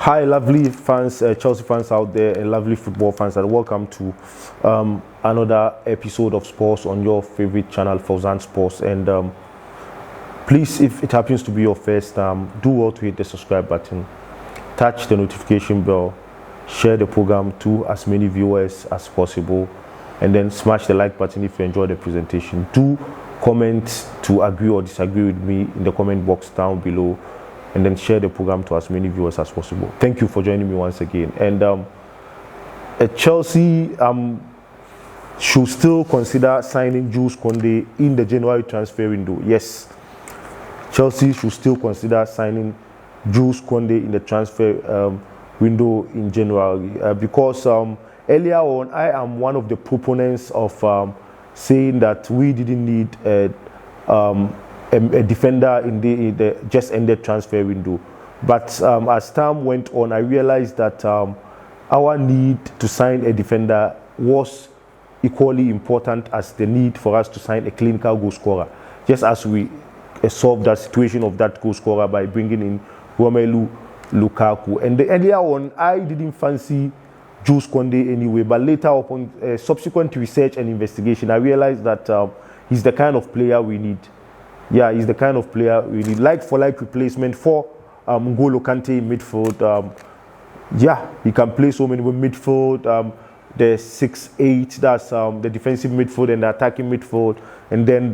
Hi, lovely fans, Chelsea fans out there, and lovely football fans, and welcome to another episode of Sports on your favorite channel, Fauzan Sports. And please, if it happens to be your first time, do well to hit the subscribe button, touch the notification bell, share the program to as many viewers as possible, and then smash the like button if you enjoy the presentation. Do comment to agree or disagree with me in the comment box down below, and then share the program to as many viewers as possible. Thank you for joining me once again. And Chelsea should still consider signing Jules Kounde in the January transfer window. Yes, Chelsea should still consider signing Jules Kounde in the transfer window in January because earlier on I am one of the proponents of saying that we didn't need a defender in the just ended transfer window. But as time went on, I realized that our need to sign a defender was equally important as the need for us to sign a clinical goal scorer. Just as we solved that situation of that goal scorer by bringing in Romelu, Lukaku. And earlier on, I didn't fancy Jules Kounde anyway, but later upon subsequent research and investigation, I realized that he's the kind of player we need. Yeah, he's the kind of player we need, like-for-like replacement for N'Golo Kante in midfield. Yeah, he can play so many with midfield, the 6-8, that's the defensive midfield and the attacking midfield, and then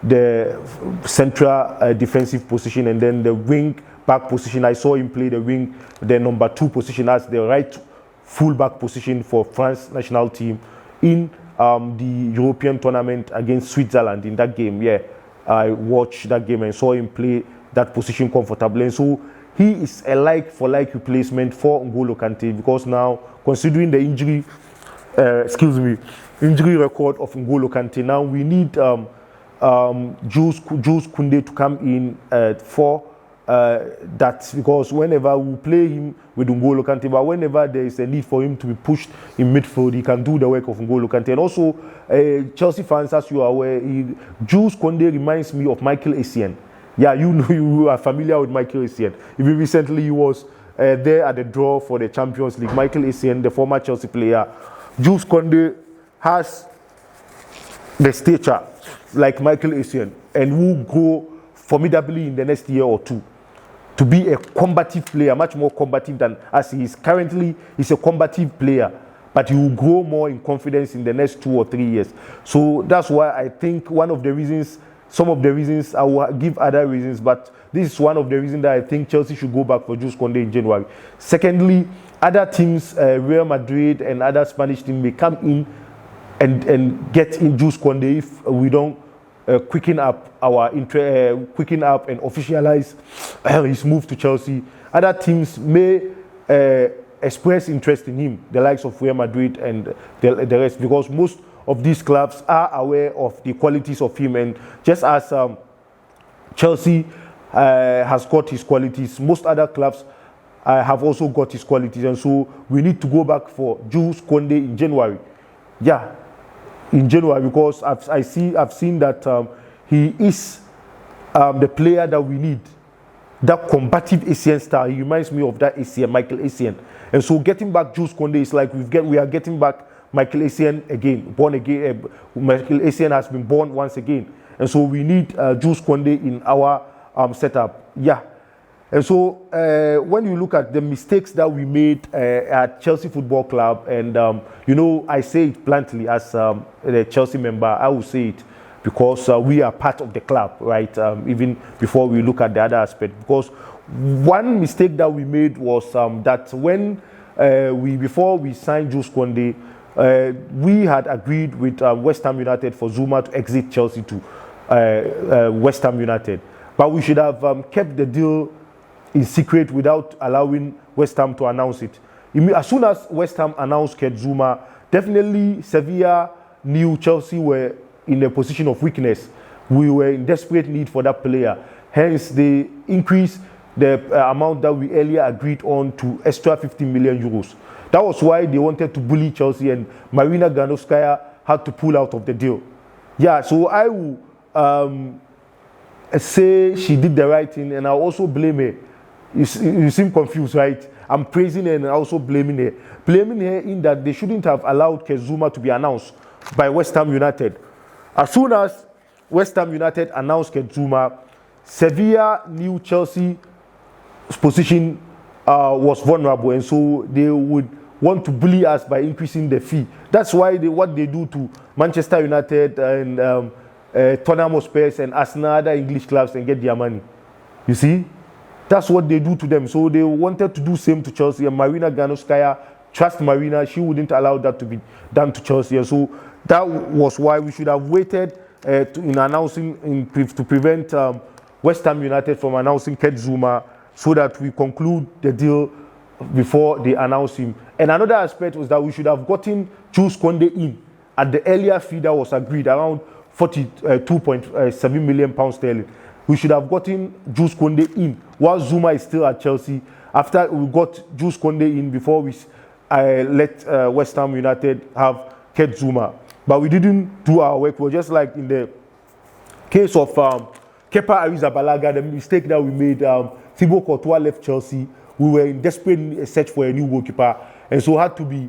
the central defensive position, and then the wing back position. I saw him play the wing, the number 2 position as the right full back position for France national team in the European tournament against Switzerland in that game. Yeah, I watched that game and saw him play that position comfortably. And so he is a like-for-like replacement for N'Golo Kante, because now, considering the injury record of N'Golo Kante, now we need Jules Kounde to come in for that, because whenever we play him with N'Golo Kante, but whenever there is a need for him to be pushed in midfield, he can do the work of N'Golo Kante. And also, Chelsea fans, as you are aware, Jules Kounde reminds me of Michael Essien. Yeah, you are familiar with Michael Essien. Even recently, he was there at the draw for the Champions League. Michael Essien, the former Chelsea player. Jules Kounde has the stature like Michael Essien and will grow formidably in the next year or two to be a combative player, much more combative than as he is currently. He's a combative player, but he will grow more in confidence in the next 2 or 3 years. So that's why I think one of the reasons, some of the reasons, I will give other reasons, but this is one of the reasons that I think Chelsea should go back for Jules Kounde in January. Secondly, other teams, Real Madrid and other Spanish teams may come in and get in Jules Kounde if we don't quicken up and officialize his move to Chelsea. Other teams may express interest in him, the likes of Real Madrid and the rest, because most of these clubs are aware of the qualities of him. And just as Chelsea has got his qualities, most other clubs have also got his qualities. And so we need to go back for Jules Kounde in January. Yeah, in January, because I've seen that he is the player that we need. That combative Essien star. He reminds me of that Essien, Michael Essien. And so getting back Jules Kounde is like we are getting back Michael Essien again, born again. Michael Essien has been born once again, and so we need Jules Kounde in our setup. Yeah. And so when you look at the mistakes that we made at Chelsea Football Club, and I say it bluntly as a Chelsea member, I will say it because we are part of the club, right? Even before we look at the other aspect, because one mistake that we made was that when before we signed Jules Kounde, we had agreed with West Ham United for Zuma to exit Chelsea to West Ham United, but we should have kept the deal in secret without allowing West Ham to announce it. As soon as West Ham announced Kurt Zouma, definitely Sevilla knew Chelsea were in a position of weakness. We were in desperate need for that player. Hence, they increased the amount that we earlier agreed on to extra 15 million euros. That was why they wanted to bully Chelsea, and Marina Granowskia had to pull out of the deal. Yeah, so I will say she did the right thing, and I also blame her You seem confused, right? I'm praising her and also blaming her. Blaming her in that they shouldn't have allowed Kezuma to be announced by West Ham United. As soon as West Ham United announced Kezuma, Sevilla knew Chelsea's position was vulnerable, and so they would want to bully us by increasing the fee. That's why what they do to Manchester United and Tottenham Hotspur and Aston, other English clubs, and get their money. You see? That's what they do to them. So they wanted to do same to Chelsea. And Marina Granowskia, trust Marina, she wouldn't allow that to be done to Chelsea. And so that was why we should have waited in announcing, to prevent West Ham United from announcing Kezuma, so that we conclude the deal before they announce him. And another aspect was that we should have gotten Jules Kounde in at the earlier fee that was agreed, around £42.7 million sterling. We should have gotten Jules Kounde in while Zuma is still at Chelsea. After we got Jules Kounde in before we let West Ham United have Kezuma. But we didn't do our work. We're just like in the case of Kepa Arrizabalaga, the mistake that we made. Thibaut Courtois left Chelsea. We were in desperate search for a new goalkeeper, and so had to be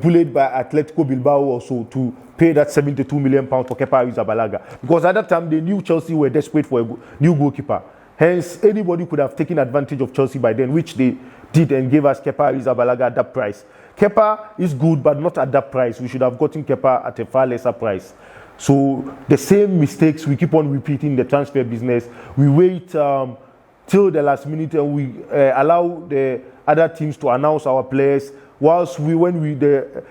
bullied by Atletico Bilbao also to pay that £72 million for Kepa Arrizabalaga. Because at that time, they knew Chelsea were desperate for a new goalkeeper. Hence, anybody could have taken advantage of Chelsea by then, which they did, and gave us Kepa Arrizabalaga at that price. Kepa is good, but not at that price. We should have gotten Kepa at a far lesser price. So the same mistakes we keep on repeating in the transfer business. We wait till the last minute and we allow the other teams to announce our players. Whilst the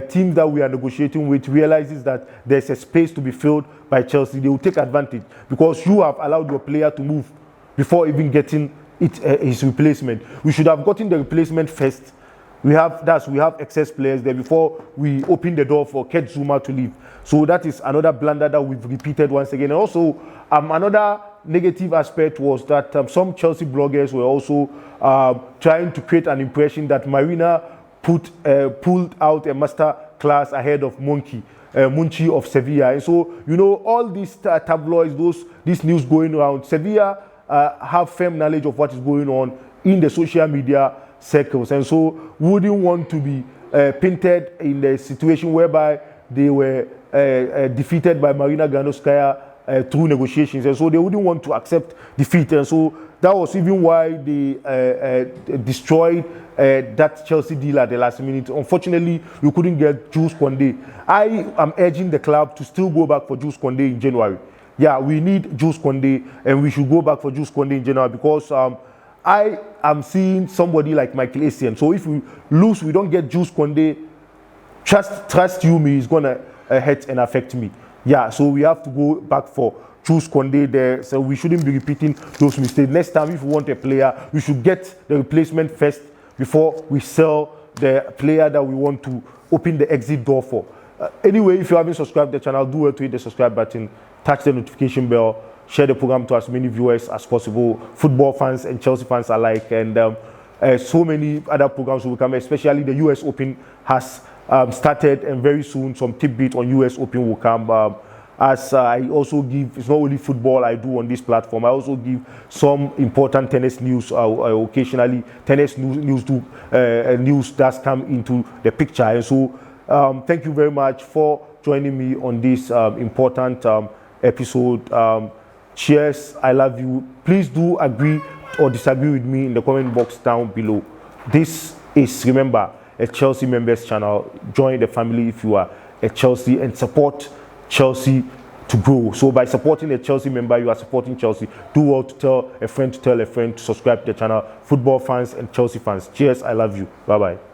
team that we are negotiating with realizes that there's a space to be filled by Chelsea, they will take advantage because you have allowed your player to move before even getting his replacement. We should have gotten the replacement first. We have excess players there before we open the door for Kezuma to leave. So that is another blunder that we've repeated once again. And also, another negative aspect was that some Chelsea bloggers were also trying to create an impression that Marina pulled out a master class ahead of Munchi of Sevilla. And so, all these tabloids, this news going around, Sevilla have firm knowledge of what is going on in the social media circles. And so, wouldn't want to be painted in a situation whereby they were defeated by Marina Granowskia through negotiations. And so, they wouldn't want to accept defeat. And so, that was even why they destroyed that Chelsea deal at the last minute. Unfortunately, we couldn't get Jules Kounde. I am urging the club to still go back for Jules Kounde in January. Yeah, we need Jules Kounde, and we should go back for Jules Kounde in January because I am seeing somebody like Michael Essien. So if we lose, we don't get Jules Kounde, trust you me, it's going to hurt and affect me. Yeah, so we have to go back for Jules Kounde there. So we shouldn't be repeating those mistakes. Next time, if we want a player, we should get the replacement first before we sell the player that we want to open the exit door for. Anyway, if you haven't subscribed to the channel, do well to hit the subscribe button, touch the notification bell, share the program to as many viewers as possible, football fans and Chelsea fans alike, and so many other programs will come, especially the US Open has started, and very soon some tidbit on US Open will come. As I also give, it's not only football I do on this platform, I also give some important tennis news. Occasionally, tennis news does come into the picture. And so, thank you very much for joining me on this important episode. Cheers, I love you. Please do agree or disagree with me in the comment box down below. This is, remember, a Chelsea members channel. Join the family if you are a Chelsea and support Chelsea to grow. So by supporting a Chelsea member, you are supporting Chelsea. Do well to tell a friend to subscribe to the channel. Football fans and Chelsea fans. Cheers, I love you. Bye-bye.